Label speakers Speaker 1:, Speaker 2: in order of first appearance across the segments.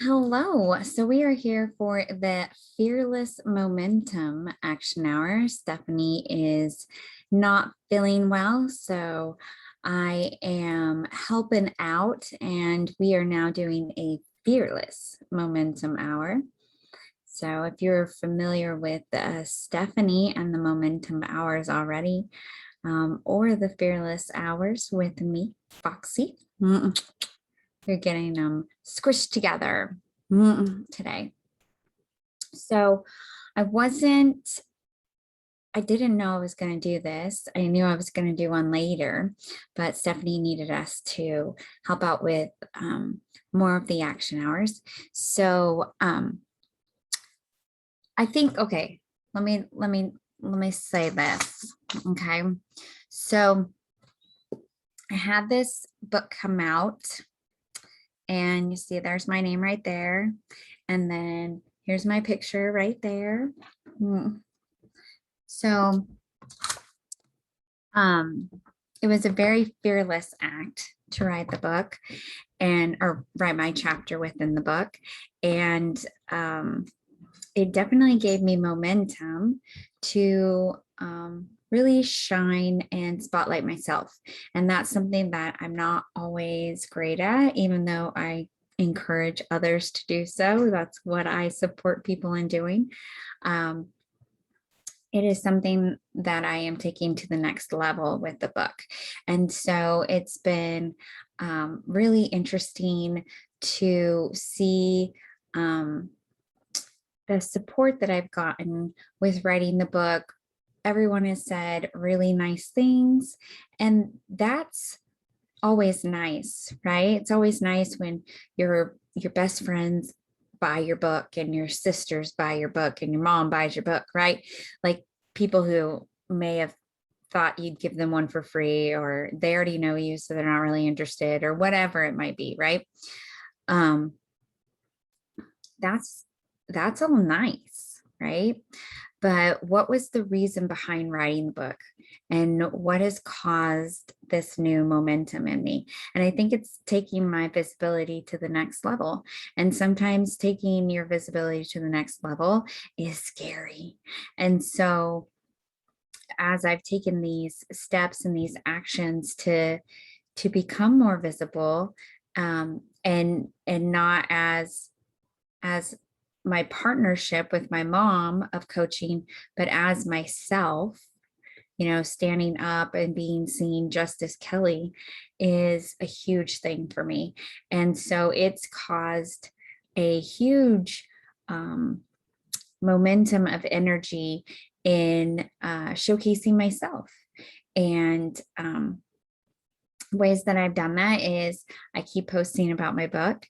Speaker 1: Hello. So we are here for the Fearless Momentum Action Hour. Stephanie is not feeling well, so I am helping out, and we are now doing a Fearless Momentum Hour. So if you're familiar with Stephanie and the Momentum Hours already, or the Fearless Hours with me, Foxy. You're getting them squished together today. So I didn't know I was going to do this. I knew I was going to do one later, but Stephanie needed us to help out with more of the action hours. So I think, okay, let me say this. Okay. So I had this book come out, and you see there's my name right there. And then here's my picture right there. So it was a very fearless act to write the book or write my chapter within the book. And it definitely gave me momentum to really shine and spotlight myself. And that's something that I'm not always great at, even though I encourage others to do so. That's what I support people in doing. It is something that I am taking to the next level with the book. And so it's been really interesting to see the support that I've gotten with writing the book. Everyone has said really nice things, and that's always nice, right? It's always nice when your best friends buy your book, and your sisters buy your book, and your mom buys your book, right? Like people who may have thought you'd give them one for free, or they already know you, so they're not really interested, or whatever it might be, right? Um, that's all nice, right? But what was the reason behind writing the book, and what has caused this new momentum in me? And I think it's taking my visibility to the next level. And sometimes taking your visibility to the next level is scary. And so as I've taken these steps and these actions to become more visible, and not as my partnership with my mom of coaching, but as myself, standing up and being seen just as Kelly is a huge thing for me. And so it's caused a huge momentum of energy in showcasing myself. And ways that I've done that is I keep posting about my book.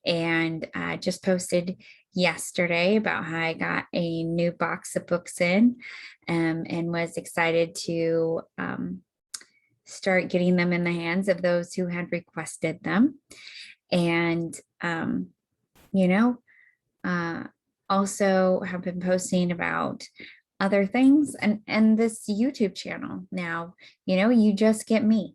Speaker 1: And I just posted yesterday about how I got a new box of books in, and was excited to start getting them in the hands of those who had requested them. And, you know, also have been posting about other things, and this YouTube channel. Now, you just get me.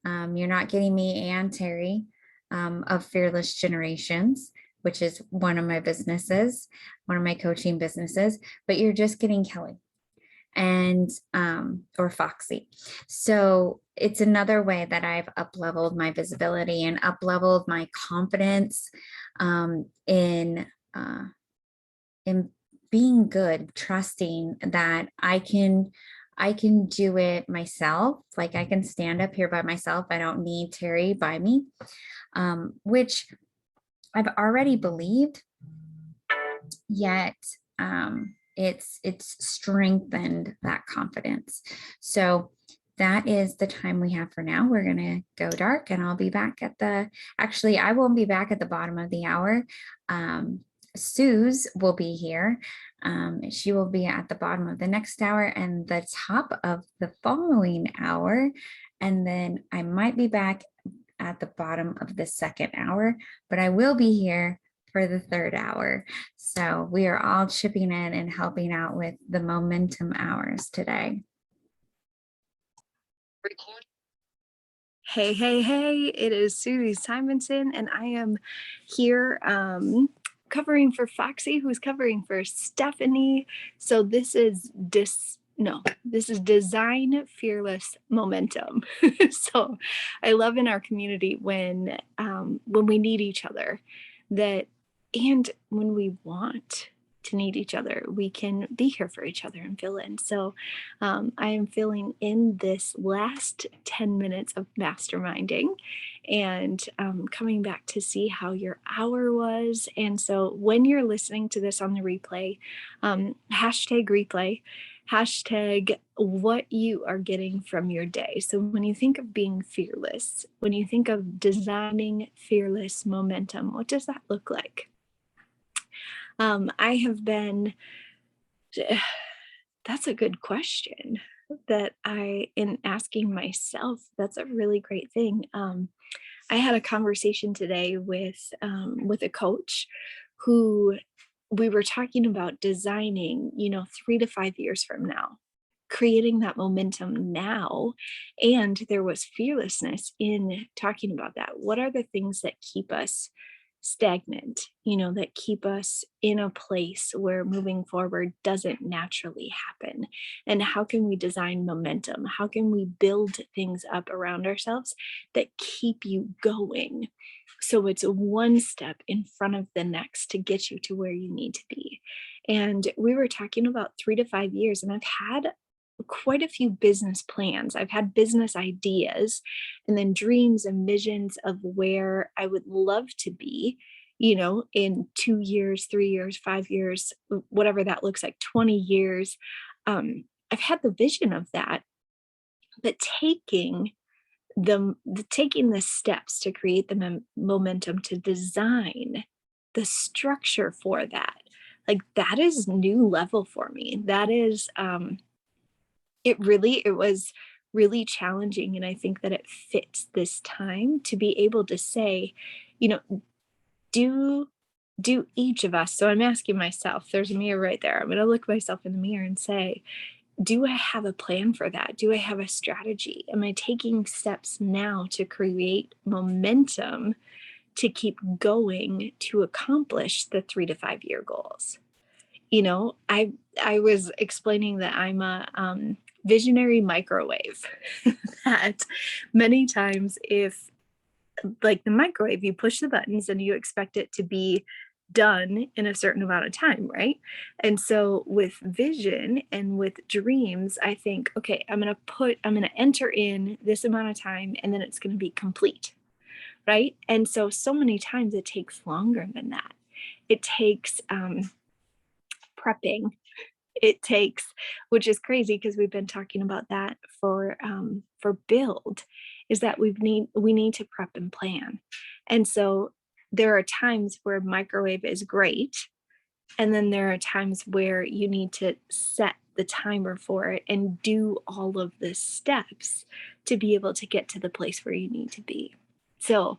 Speaker 1: You're not getting me and Terry of Fearless Generations, which is one of my businesses, one of my coaching businesses, but you're just getting Kelly and or Foxy. So it's another way that I've up-leveled my visibility and up-leveled my confidence in being good, trusting that I can do it myself. Like I can stand up here by myself. I don't need Terry by me, which I've already believed, yet it's strengthened that confidence. So that is the time we have for now. We're going to go dark, and I'll be back actually, I won't be back at the bottom of the hour. Suze will be here. She will be at the bottom of the next hour and the top of the following hour. And then I might be back at the bottom of the second hour, but I will be here for the third hour. So we are all chipping in and helping out with the momentum hours today.
Speaker 2: Hey, hey, hey, it is Susie Simonson, and I am here covering for Foxy, who's covering for Stephanie. So this is Design Fearless Momentum. So I love in our community when we need each other that and when we want to need each other, we can be here for each other and fill in. So I am filling in this last 10 minutes of masterminding and coming back to see how your hour was. And so when you're listening to this on the replay, hashtag replay, hashtag what you are getting from your day. So when you think of being fearless, when you think of designing fearless momentum, what does that look like? I have been That's a good question that in asking myself, that's a really great thing. I had a conversation today with a coach who we were talking about designing, 3 to 5 years from now, creating that momentum now. And there was fearlessness in talking about that. What are the things that keep us stagnant, that keep us in a place where moving forward doesn't naturally happen? And how can we design momentum? How can we build things up around ourselves that keep you going? So it's one step in front of the next to get you to where you need to be. And we were talking about 3 to 5 years, and I've had quite a few business plans. I've had business ideas and then dreams and visions of where I would love to be, in 2 years, 3 years, 5 years, whatever that looks like, 20 years. I've had the vision of that, but taking the steps to create the momentum to design the structure for that, like that is new level for me. That is it was really challenging, and I think that it fits this time to be able to say, you know, do each of us, so I'm asking myself, there's a mirror right there. I'm going to look myself in the mirror and say, do I have a plan for that? Do I have a strategy? Am I taking steps now to create momentum to keep going to accomplish the 3 to 5 year goals? I was explaining that I'm a visionary microwave. That many times, if like the microwave, you push the buttons and you expect it to be done in a certain amount of time, right? And so with vision and with dreams, I think, okay, I'm going to enter in this amount of time and then it's going to be complete, right? And so many times it takes longer than that. It takes prepping. It takes, which is crazy because we've been talking about that for build, is that we need to prep and plan. And so there are times where microwave is great, and then there are times where you need to set the timer for it and do all of the steps to be able to get to the place where you need to be. So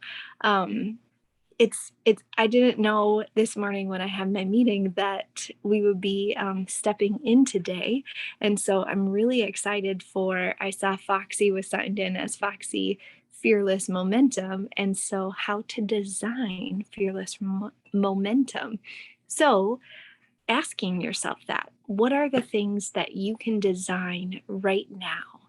Speaker 2: it's I didn't know this morning when I had my meeting that we would be stepping in today. And so I'm really excited I saw Foxy was signed in as Foxy Fearless Momentum. And so how to design fearless momentum. So asking yourself that, what are the things that you can design right now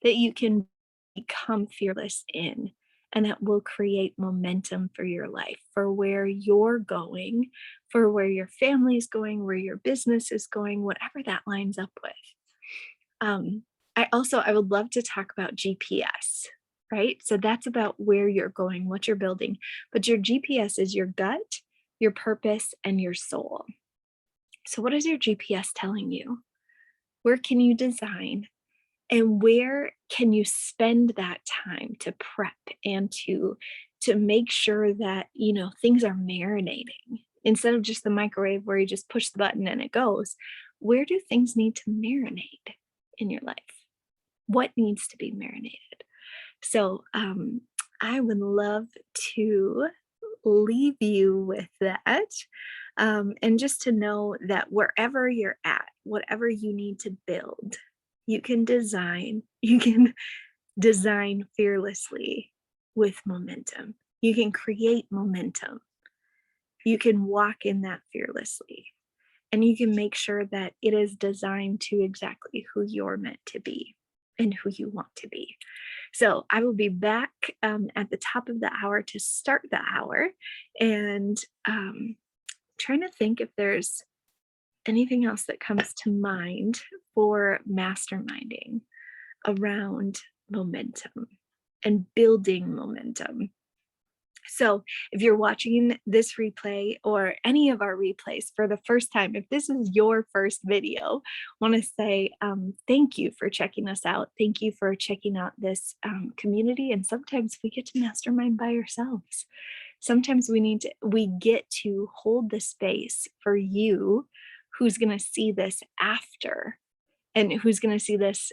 Speaker 2: that you can become fearless in, and that will create momentum for your life, for where you're going, for where your family is going, where your business is going, whatever that lines up with. um, I would love to talk about GPS, right? So that's about where you're going, what you're building, but your GPS is your gut, your purpose, and your soul. So what is your GPS telling you? Where can you design, and where can you spend that time to prep and to make sure that things are marinating instead of just the microwave where you just push the button and it goes? Where do things need to marinate in your life? What needs to be marinated? So I would love to leave you with that, and just to know that wherever you're at, whatever you need to build, you can design, you can design fearlessly with momentum. You can create momentum. You can walk in that fearlessly. And you can make sure that it is designed to exactly who you're meant to be and who you want to be. So I will be back at the top of the hour to start the hour, and trying to think if there's anything else that comes to mind for masterminding around momentum and building momentum. So if you're watching this replay or any of our replays for the first time, if this is your first video, want to say thank you for checking us out. Thank you for checking out this community. And sometimes we get to mastermind by ourselves. Sometimes we get to hold the space for you who's going to see this after, and who's going to see this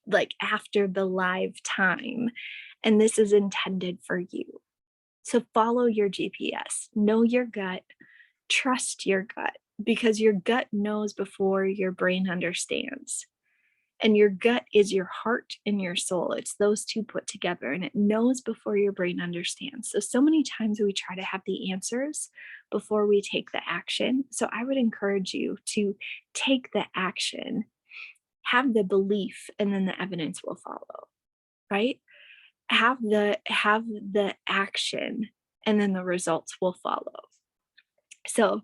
Speaker 2: like after the live time. And this is intended for you. So follow your GPS, know your gut, trust your gut, because your gut knows before your brain understands. And your gut is your heart and your soul. It's those two put together, and it knows before your brain understands. So many times we try to have the answers before we take the action. So I would encourage you to take the action, have the belief, and then the evidence will follow, right? Have the action, and then the results will follow. So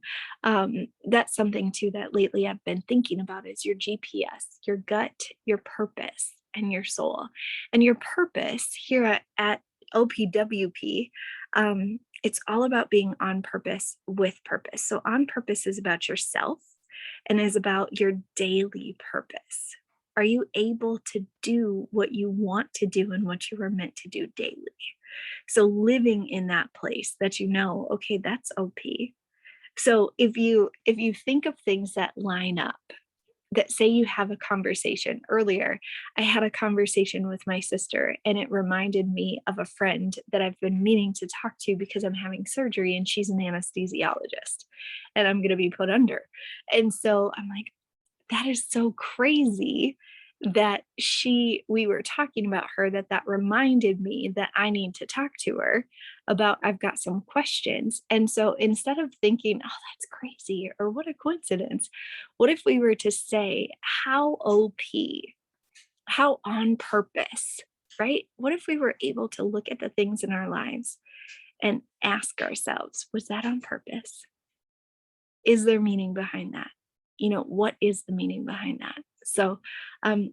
Speaker 2: that's something too that lately I've been thinking about is your GPS, your gut, your purpose, and your soul. And your purpose here at OPWP, it's all about being on purpose with purpose. So on purpose is about yourself and is about your daily purpose. Are you able to do what you want to do and what you were meant to do daily? So living in that place that you know, okay, that's OP. So if you think of things that line up, that say you have a conversation earlier, I had a conversation with my sister, and it reminded me of a friend that I've been meaning to talk to because I'm having surgery and she's an anesthesiologist and I'm going to be put under. And so I'm like, that is so crazy that we were talking about her, that reminded me that I need to talk to her about, I've got some questions. And so instead of thinking, oh, that's crazy, or what a coincidence, what if we were to say, how OP, how on purpose, right? What if we were able to look at the things in our lives and ask ourselves, was that on purpose? Is there meaning behind that? What is the meaning behind that? So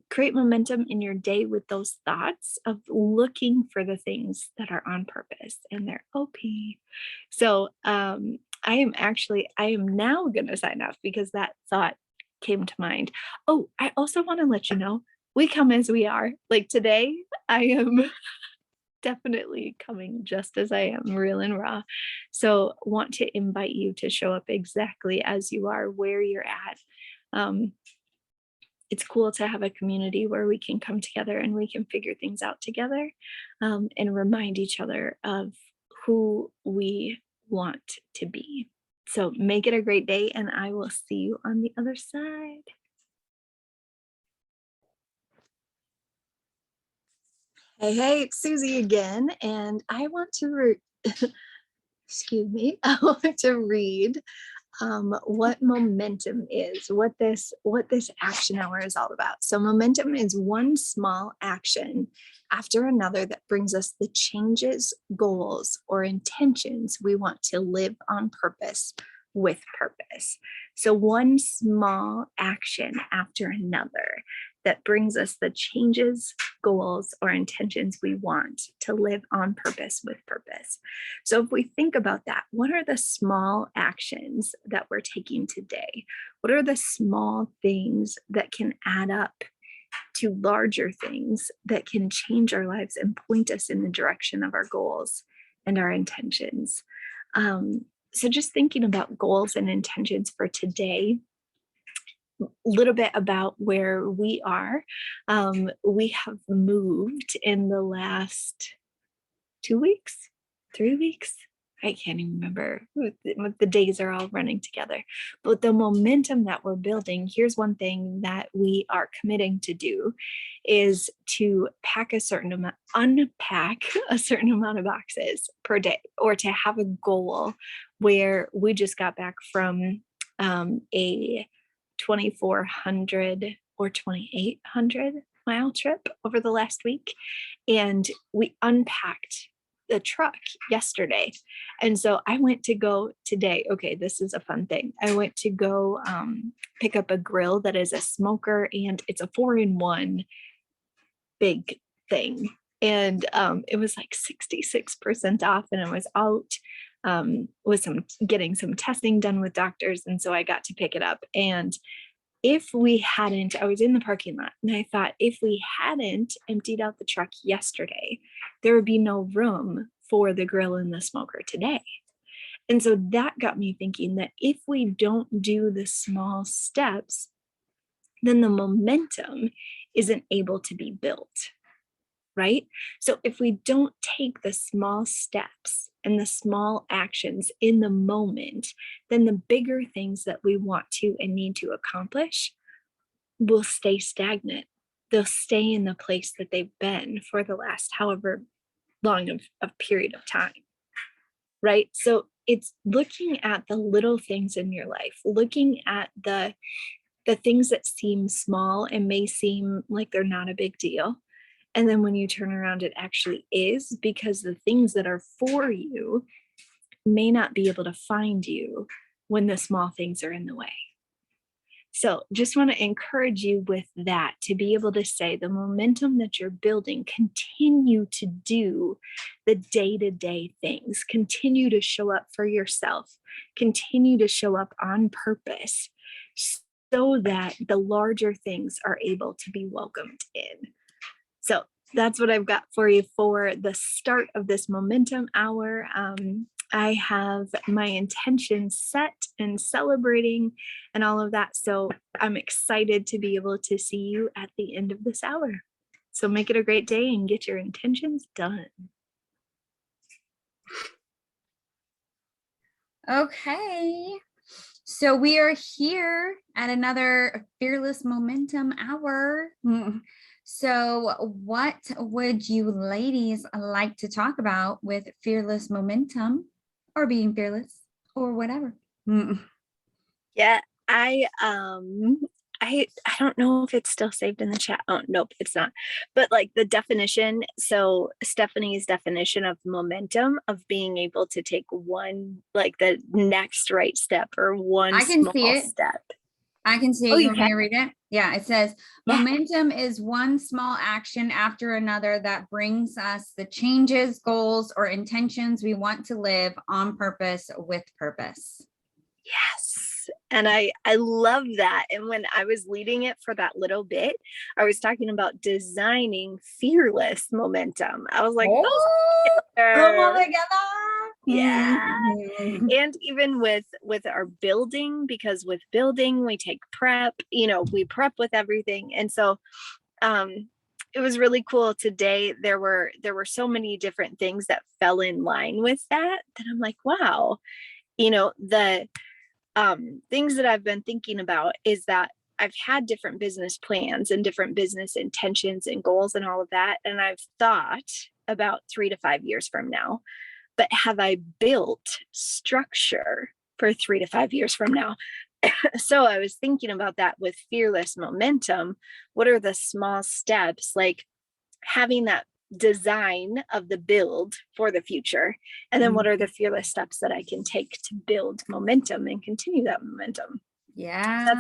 Speaker 2: create momentum in your day with those thoughts of looking for the things that are on purpose and they're OP. So I am now going to sign off because that thought came to mind. Oh, I also want to let you know, we come as we are. Like today, I am definitely coming just as I am, real and raw. So want to invite you to show up exactly as you are, where you're at. It's cool to have a community where we can come together and we can figure things out together, and remind each other of who we want to be. So make it a great day, and I will see you on the other side. Hey, it's Susie again, and I want to excuse me, I want to read what momentum is, what this action hour is all about. So momentum is one small action after another that brings us the changes, goals, or intentions we want to live on purpose with purpose. So one small action after another that brings us the changes, goals, or intentions we want to live on purpose with purpose. So if we think about that, what are the small actions that we're taking today? What are the small things that can add up to larger things that can change our lives and point us in the direction of our goals and our intentions? So just thinking about goals and intentions for today, a little bit about where we are. We have moved in the last 2 weeks, 3 weeks. I can't even remember. The days are all running together. But the momentum that we're building, here's one thing that we are committing to do is to unpack a certain amount of boxes per day, or to have a goal where we just got back from a 2,400 or 2,800 mile trip over the last week. And we unpacked the truck yesterday. And so I went to go today. Okay, this is a fun thing. I went to go pick up a grill that is a smoker, and it's a 4-in-1 big thing. And it was like 66% off, and I was out with getting some testing done with doctors. And so I got to pick it up. And if we hadn't, I was in the parking lot and I thought, if we hadn't emptied out the truck yesterday, there would be no room for the grill and the smoker today. And so that got me thinking that if we don't do the small steps, then the momentum isn't able to be built, right? So if we don't take the small steps and the small actions in the moment, then the bigger things that we want to and need to accomplish will stay stagnant. They'll stay in the place that they've been for the last however long of period of time, right? So it's looking at the little things in your life, looking at the things that seem small and may seem like they're not a big deal. And then when you turn around, it actually is, because the things that are for you may not be able to find you when the small things are in the way. So just want to encourage you with that, to be able to say the momentum that you're building, continue to do the day-to-day things, continue to show up for yourself, continue to show up on purpose, so that the larger things are able to be welcomed in. So that's what I've got for you for the start of this momentum hour. I have my intentions set and celebrating and all of that. So I'm excited to be able to see you at the end of this hour. So make it a great day and get your intentions done.
Speaker 1: Okay. So we are here at another Fearless Momentum Hour. So what would you ladies like to talk about with Fearless Momentum, or being fearless, or whatever?
Speaker 2: Yeah, I don't know if it's still saved in the chat. Oh, nope, it's not. But like the definition, so Stephanie's definition of momentum, of being able to take one, like the next right step, or one
Speaker 1: I can
Speaker 2: small
Speaker 1: see it.
Speaker 2: step.
Speaker 1: I can see it.
Speaker 2: Oh,
Speaker 1: You
Speaker 2: you
Speaker 1: want me
Speaker 2: can?
Speaker 1: to read it? Yeah, it says momentum is one small action after another that brings us the changes, goals, or intentions we want to live on purpose with purpose.
Speaker 2: Yes. And I love that. And when I was leading it for that little bit, I was talking about designing fearless momentum. I was like,
Speaker 1: oh my God.
Speaker 2: Yeah. And even with our building, because with building we take prep, we prep with everything. And so it was really cool today. There were so many different things that fell in line with that I'm like, wow, the things that I've been thinking about is that I've had different business plans and different business intentions and goals and all of that. And I've thought about 3 to 5 years from now, but have I built structure for 3 to 5 years from now? So I was thinking about that with Fearless Momentum. What are the small steps, like having that design of the build for the future, and then what are the fearless steps that I can take to build momentum and continue that momentum?
Speaker 1: Yeah,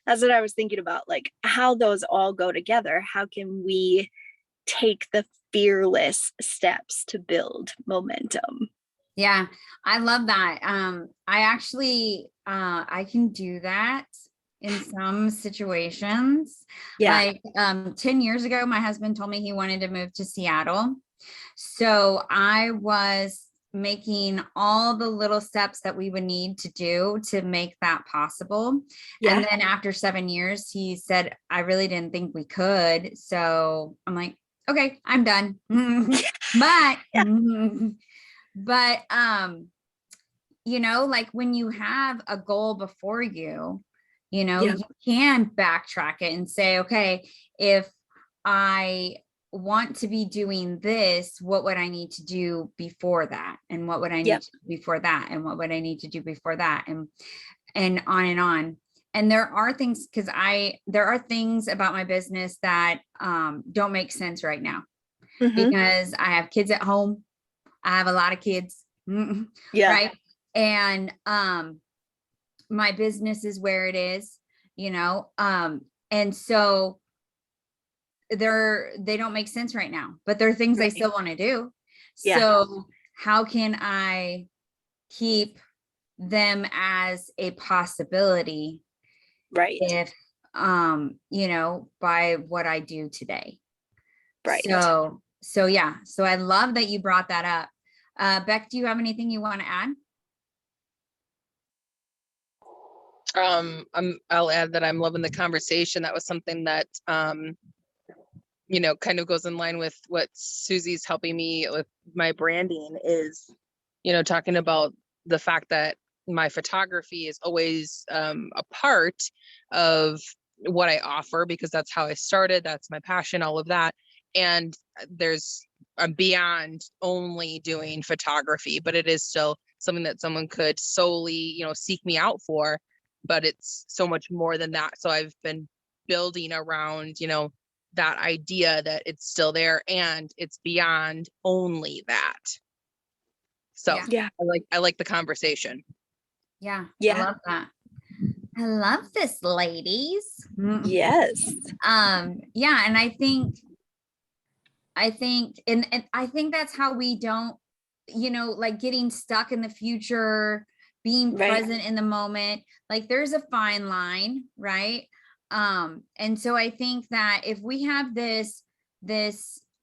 Speaker 2: that's what I was thinking about, like how those all go together. How can we take the fearless steps to build momentum?
Speaker 1: Yeah, I love that. I actually I can do that in some situations.
Speaker 2: Yeah.
Speaker 1: Like 10 years ago, my husband told me he wanted to move to Seattle. So I was making all the little steps that we would need to do to make that possible.
Speaker 2: Yeah.
Speaker 1: And then after 7 years, he said, I really didn't think we could. So I'm like, okay, I'm done. But But, you know, like when you have a goal before you, you know,
Speaker 2: Yeah.
Speaker 1: you can backtrack it and say, okay, if I want to be doing this, what would I need to do before that? And what would I need
Speaker 2: Yep.
Speaker 1: to do before that? And what would I need to do before that? And on and on. And there are things, because there are things about my business that don't make sense right now,
Speaker 2: Hmm.
Speaker 1: because I have kids at home. I have a lot of kids,
Speaker 2: Yeah.
Speaker 1: right? And my business is where it is, you know. And so they don't make sense right now, but there are things I
Speaker 2: Right.
Speaker 1: still want to do.
Speaker 2: Yeah.
Speaker 1: So how can I keep them as a possibility
Speaker 2: Right.
Speaker 1: if you know, by what I do today?
Speaker 2: Right.
Speaker 1: So yeah, so I love that you brought that up. Beck, do you have anything you want to add?
Speaker 3: I'll add that I'm loving the conversation. That was something that, you know, kind of goes in line with what Susie's helping me with my branding is, you know, talking about the fact that my photography is always a part of what I offer, because that's how I started. That's my passion, all of that. And I'm beyond only doing photography, but it is still something that someone could solely, you know, seek me out for. But it's so much more than that. So I've been building around, you know, that idea that it's still there and it's beyond only that. So
Speaker 1: Yeah.
Speaker 2: Yeah.
Speaker 3: I like the conversation.
Speaker 1: Yeah, I
Speaker 2: Yeah.
Speaker 1: love that. I love this, ladies.
Speaker 2: Yes.
Speaker 1: Yeah, and and I think that's how we don't, you know, like getting stuck in the future, being
Speaker 2: Right.
Speaker 1: present in the moment. Like there's a fine line, right? And so I think that if we have this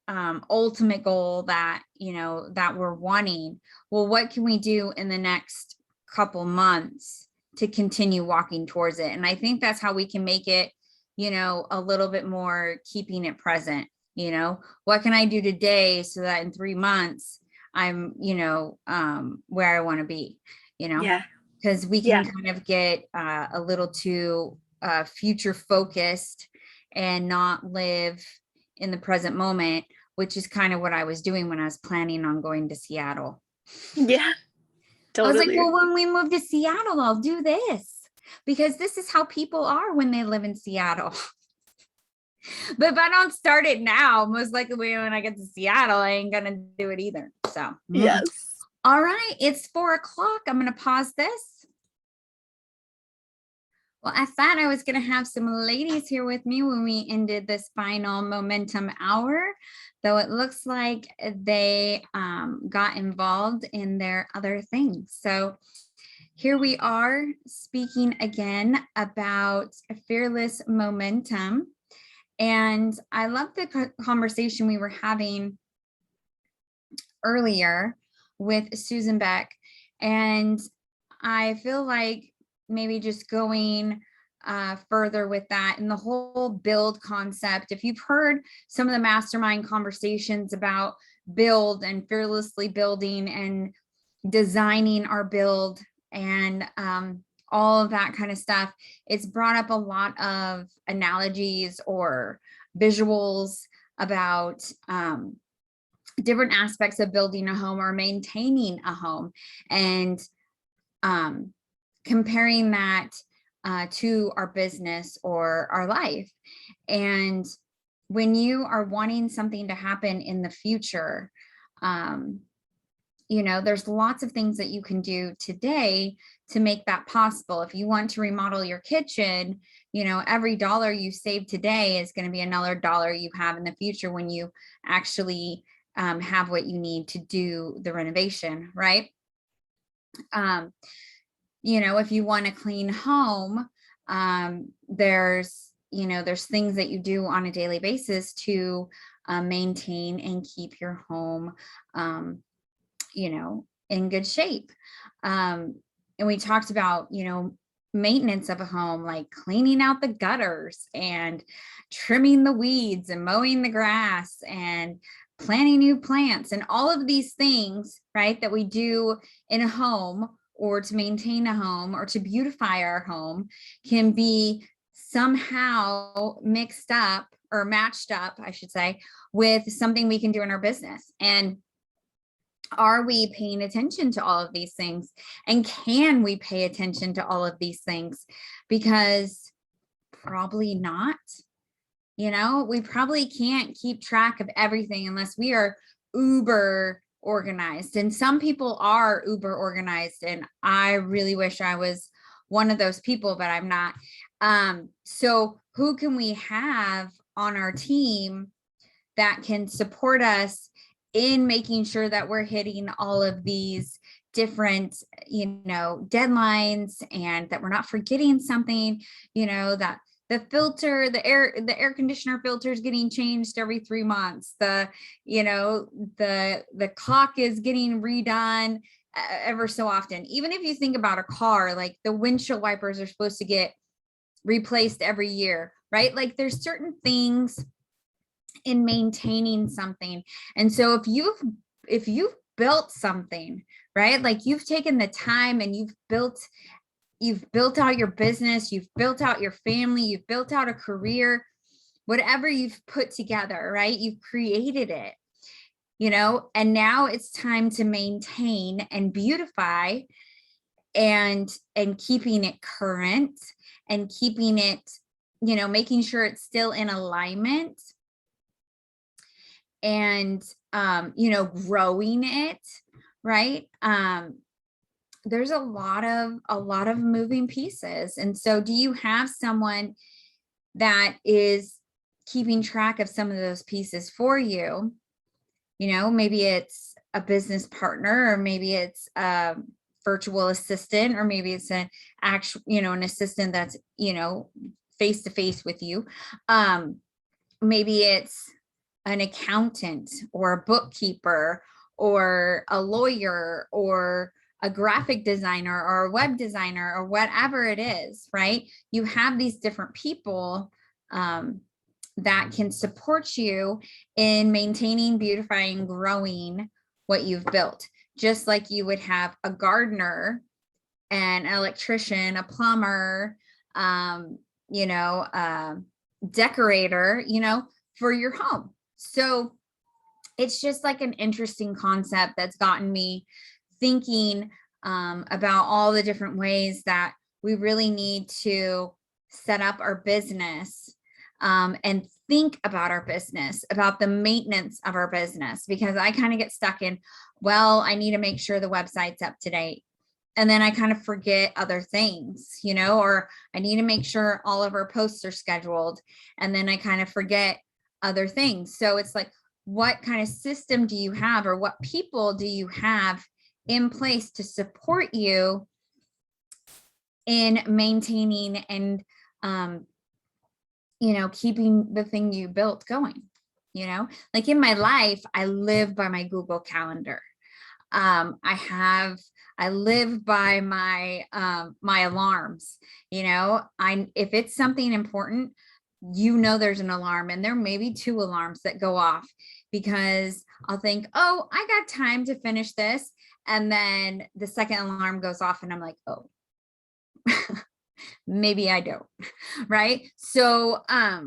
Speaker 1: ultimate goal that, you know, that we're wanting, well, what can we do in the next couple months to continue walking towards it? And I think that's how we can make it, you know, a little bit more keeping it present. You know, what can I do today so that in 3 months I'm, you know, where I want to be, you know,
Speaker 2: Yeah.
Speaker 1: because we
Speaker 2: Yeah.
Speaker 1: can kind of get a little too future focused and not live in the present moment, which is kind of what I was doing when I was planning on going to Seattle.
Speaker 2: Yeah.
Speaker 1: I was like,
Speaker 2: Totally.
Speaker 1: well, when we move to Seattle, I'll do this, because this is how people are when they live in Seattle. But if I don't start it now, most likely when I get to Seattle, I ain't gonna do it either. So
Speaker 2: Yes.
Speaker 1: all right, it's 4 o'clock. I'm gonna pause this. Well, I thought I was gonna have some ladies here with me when we ended this final momentum hour, though it looks like they got involved in their other things. So here we are speaking again about fearless momentum. And I love the conversation we were having earlier with Susan Beck. And I feel like maybe just going further with that and the whole build concept. If you've heard some of the mastermind conversations about build and fearlessly building and designing our build and all of that kind of stuff, it's brought up a lot of analogies or visuals about different aspects of building a home or maintaining a home, and comparing that to our business or our life. And when you are wanting something to happen in the future, you know, there's lots of things that you can do today to make that possible. If you want to remodel your kitchen, you know, every dollar you save today is going to be another dollar you have in the future when you actually have what you need to do the renovation, right? You know, if you want a clean home, there's, you know, there's things that you do on a daily basis to maintain and keep your home you know, in good shape. And we talked about, you know, maintenance of a home, like cleaning out the gutters and trimming the weeds and mowing the grass and planting new plants and all of these things, right, that we do in a home or to maintain a home or to beautify our home can be somehow mixed up or matched up, I should say, with something we can do in our business. And are we paying attention to all of these things? And can we pay attention to all of these things? Because probably not. You know, we probably can't keep track of everything unless we are uber organized. And some people are uber organized. And I really wish I was one of those people, but I'm not. So who can we have on our team that can support us in making sure that we're hitting all of these different, deadlines, and that we're not forgetting something, that the filter, the air conditioner filter is getting changed every 3 months. The clock is getting redone ever so often. Even if you think about a car, like the windshield wipers are supposed to get replaced every year, right? Like there's certain things in maintaining something. And so if you've built something, right? Like you've taken the time and you've built out your business, you've built out your family, you've built out a career, whatever you've put together, right? You've created it, and now it's time to maintain and beautify and keeping it current and keeping it, making sure it's still in alignment and, growing it, right? There's a lot of moving pieces. And so do you have someone that is keeping track of some of those pieces for you? Maybe it's a business partner, or maybe it's a virtual assistant, or maybe it's an actual, an assistant that's, face to face with you. Maybe it's an accountant or a bookkeeper or a lawyer or a graphic designer or a web designer or whatever it is, right? You have these different people that can support you in maintaining, beautifying, growing what you've built. Just like you would have a gardener, an electrician, a plumber, decorator, for your home. So it's just like an interesting concept that's gotten me thinking about all the different ways that we really need to set up our business and think about our business, about the maintenance of our business, because I kind of get stuck in, well, I need to make sure the website's up to date. And then I kind of forget other things, or I need to make sure all of our posts are scheduled. And then I kind of forget other things. So it's like, what kind of system do you have, or what people do you have in place to support you in maintaining and, keeping the thing you built going? Like in my life, I live by my Google Calendar. I live by my my alarms. If it's something important, there's an alarm, and there may be 2 alarms that go off, because I'll think, oh, I got time to finish this. And then the second alarm goes off and I'm like, oh, maybe I don't. Right. So I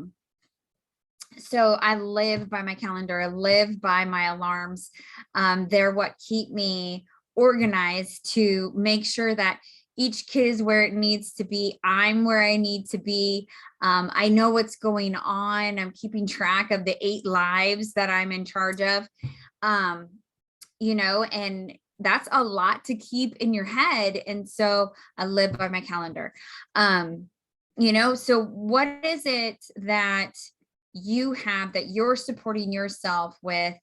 Speaker 1: live by my calendar. I live by my alarms. They're what keep me organized to make sure that each kid is where it needs to be. I'm where I need to be. I know what's going on. I'm keeping track of the 8 lives that I'm in charge of. And that's a lot to keep in your head. And so I live by my calendar. So what is it that you have that you're supporting yourself with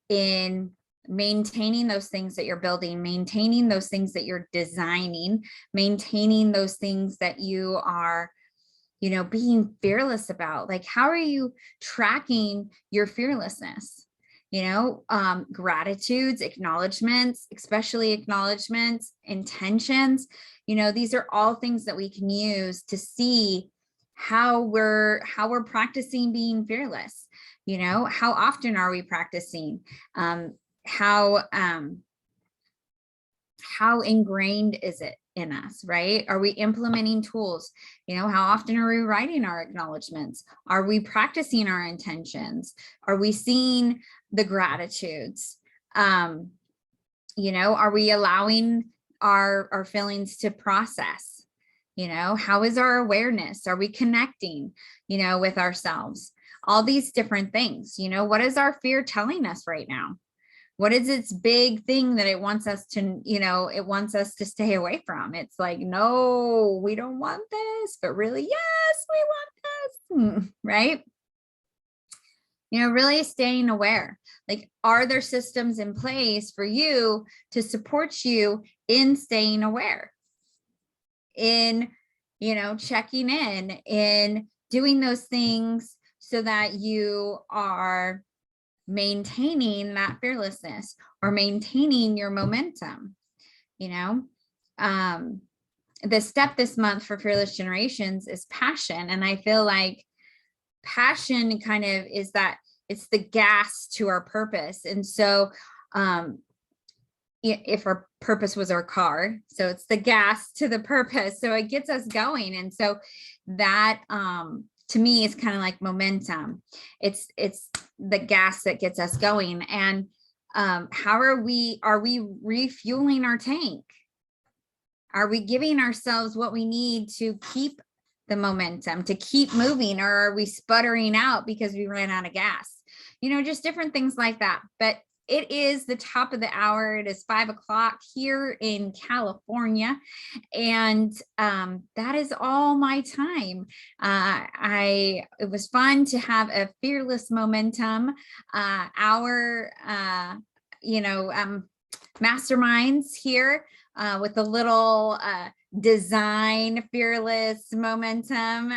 Speaker 1: in maintaining those things that you're building, maintaining those things that you're designing, maintaining those things that you are, being fearless about? Like, how are you tracking your fearlessness? Gratitudes, acknowledgements, especially acknowledgements, intentions, these are all things that we can use to see how we're practicing being fearless. You know, how often are we practicing? How ingrained is it in us, right? Are we implementing tools? You know, how often are we writing our acknowledgements? Are we practicing our intentions? Are we seeing the gratitudes? You know, are we allowing our feelings to process? You know, how is our awareness? Are we connecting, you know, with ourselves? All these different things. You know, what is our fear telling us right now? What is its big thing that it wants us to, you know, it wants us to stay away from? It's like, no, we don't want this, but really, yes, we want this, right? You know, really staying aware. Like, are there systems in place for you to support you in staying aware? In, you know, checking in doing those things so that you are maintaining that fearlessness or maintaining your momentum. You know, the step this month for Fearless Generations is passion. And I feel like passion kind of is that it's the gas to our purpose. And so if our purpose was our car, so it's the gas to the purpose, so it gets us going. And so that to me is kind of like momentum. It's the gas that gets us going. And how are we refueling our tank? Are we giving ourselves what we need to keep the momentum, to keep moving, or are we sputtering out because we ran out of gas? You know, just different things like that. But it is the top of the hour. It is 5 o'clock here in California. And that is all my time. It was fun to have a fearless momentum hour, you know, masterminds here with a little design fearless momentum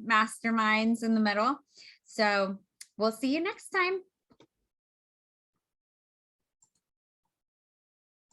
Speaker 1: masterminds in the middle. So we'll see you next time.